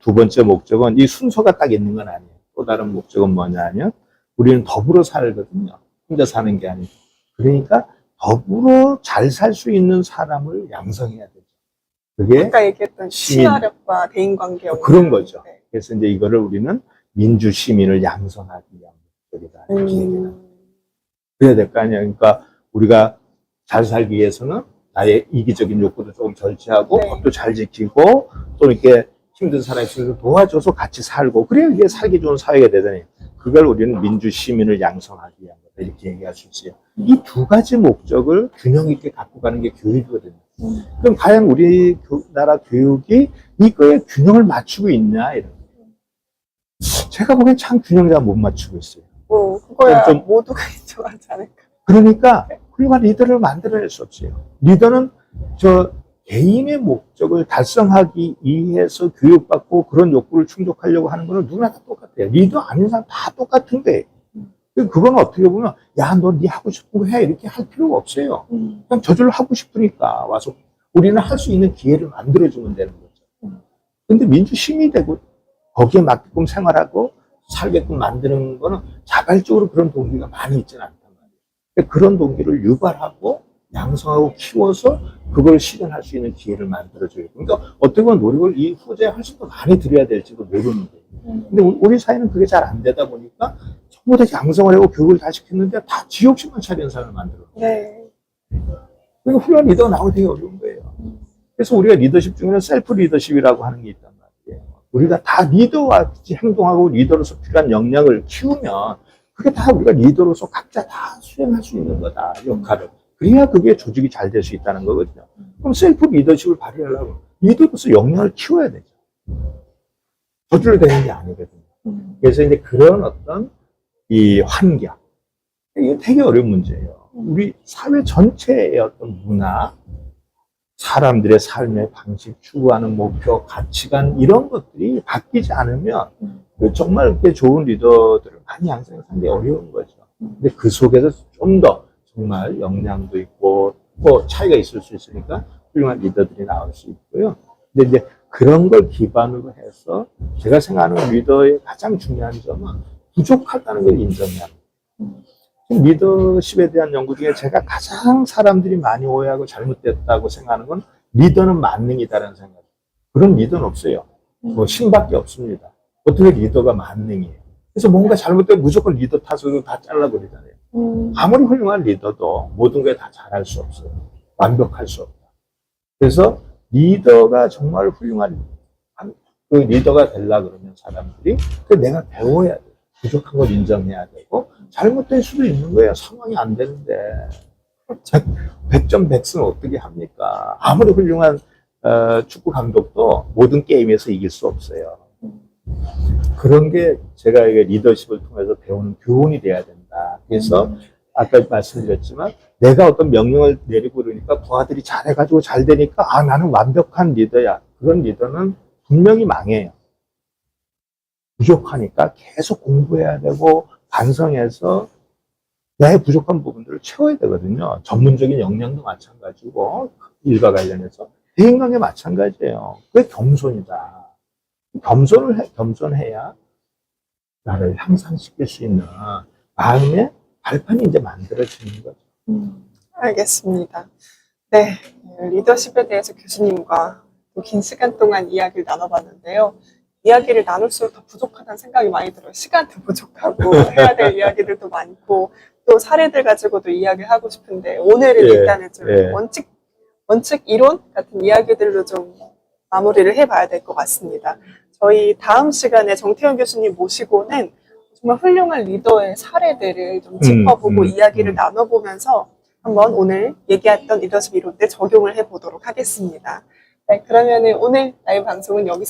두 번째 목적은 이 순서가 딱 있는 건 아니에요. 또 다른 목적은 뭐냐 하면 우리는 더불어 살거든요. 혼자 사는 게 아니고. 그러니까 더불어 잘 살 수 있는 사람을 양성해야 되죠. 그게 아까 얘기했던 친화력과 대인관계 그런 거죠. 네. 그래서 이제 이거를 우리는 민주 시민을 양성하기 위한 목적이다. 이렇게 얘기합니다. 그래야 될 거 아니에요. 그러니까 우리가 잘 살기 위해서는 나의 이기적인 욕구도 조금 절제하고 법도 잘 지키고 또 이렇게 힘든 사람이 있으면 도와줘서 같이 살고 그래야 이게 살기 좋은 사회가 되잖아요. 그걸 우리는 민주 시민을 양성하기 위한 거다 이렇게 얘기할 수 있어요. 이 두 가지 목적을 균형 있게 갖고 가는 게 교육이거든요. 그럼 과연 우리나라 교육이 이거에 균형을 맞추고 있냐 이런 거예요. 제가 보기엔 참 균형을 잘 못 맞추고 있어요. 그거야 좀 모두가 인정하지 않을까. 그러니까 훌륭한 리더를 만들어낼 수 없어요. 리더는 개인의 목적을 달성하기 위해서 교육받고 그런 욕구를 충족하려고 하는 거는 누구나 다 똑같아요. 리더 아닌 사람 다 똑같은데 그건 어떻게 보면 야, 너 네 하고 싶은 거 해 이렇게 할 필요가 없어요. 그냥 저절로 하고 싶으니까 와서 우리는 할 수 있는 기회를 만들어주면 되는 거죠. 근데 민주시민이 되고 거기에 맞게끔 생활하고 살게끔 만드는 거는 자발적으로 그런 동기가 많이 있지는 않단 말이에요. 그런 동기를 유발하고 양성하고 키워서 그걸 실현할 수 있는 기회를 만들어줘요. 그러니까 어떻게 보면 노력을 이 후대에 훨씬 더 많이 들여야 될지도 모르는 거예요. 근데 우리 사회는 그게 잘 안 되다 보니까 전부 다 양성을 하고 교육을 다 시켰는데 다 지욕심만 차리는 사람을 만들어. 네. 그러니까 훌륭한 리더가 나오기 되게 어려운 거예요. 그래서 우리가 리더십 중에는 셀프 리더십이라고 하는 게 있단 말이에요. 우리가 다 리더와 같이 행동하고 리더로서 필요한 역량을 키우면 그게 다 우리가 리더로서 각자 다 수행할 수 있는 거다, 역할을. 그래야 그게 조직이 잘 될 수 있다는 거거든요. 그럼 셀프 리더십을 발휘하려면 리더로서 역량을 키워야 되죠. 저절로 되는 게 아니거든요. 그래서 이제 그런 어떤 이 환경, 이게 되게 어려운 문제예요. 우리 사회 전체의 어떤 문화, 사람들의 삶의 방식, 추구하는 목표, 가치관 이런 것들이 바뀌지 않으면 정말 그렇게 좋은 리더들을 많이 양성하기 상당히 어려운 거죠. 근데 그 속에서 좀 더 정말 역량도 있고 뭐 차이가 있을 수 있으니까 훌륭한 리더들이 나올 수 있고요. 근데 이제 그런 걸 기반으로 해서 제가 생각하는 리더의 가장 중요한 점은 부족하다는 걸 인정해야 합니다. 리더십에 대한 연구 중에 제가 가장 사람들이 많이 오해하고 잘못됐다고 생각하는 건 리더는 만능이다라는 생각. 그런 리더는 없어요. 뭐 신밖에 없습니다. 어떻게 리더가 만능이에요? 그래서 뭔가 잘못되면 무조건 리더 탓으로 다 잘라버리잖아요. 아무리 훌륭한 리더도 모든 걸 다 잘할 수 없어요. 완벽할 수 없다. 그래서 리더가 정말 훌륭한 그 리더가 되려고 그러면 사람들이 내가 배워야 돼요. 부족한 걸 인정해야 되고 잘못될 수도 있는 거예요. 상황이 안 되는데 100점 100승 어떻게 합니까? 아무리 훌륭한 축구 감독도 모든 게임에서 이길 수 없어요. 그런 게 제가 이게 리더십을 통해서 배우는 교훈이 돼야 된다. 그래서 아까 말씀드렸지만 내가 어떤 명령을 내리고 그러니까 부하들이 잘해가지고 잘 되니까 아 나는 완벽한 리더야. 그런 리더는 분명히 망해요. 부족하니까 계속 공부해야 되고 반성해서 나의 부족한 부분들을 채워야 되거든요. 전문적인 역량도 마찬가지고 일과 관련해서 대인관계 마찬가지예요. 그게 겸손이다. 겸손해야 나를 향상시킬 수 있는 마음의 발판이 이제 만들어지는 거죠. 알겠습니다. 네, 리더십에 대해서 교수님과 긴 시간 동안 이야기를 나눠봤는데요. 이야기를 나눌수록 더 부족하다는 생각이 많이 들어요. 시간도 부족하고 해야 될 이야기들도 많고 또 사례들 가지고도 이야기를 하고 싶은데 오늘은 일단은 좀 원칙 이론 같은 이야기들로 좀 마무리를 해봐야 될 것 같습니다. 저희 다음 시간에 정태현 교수님 모시고는 정말 훌륭한 리더의 사례들을 좀 짚어보고 이야기를 나눠보면서 한번 오늘 얘기했던 리더십 이론들 적용을 해보도록 하겠습니다. 네, 그러면은 오늘 라이브 방송은 여기서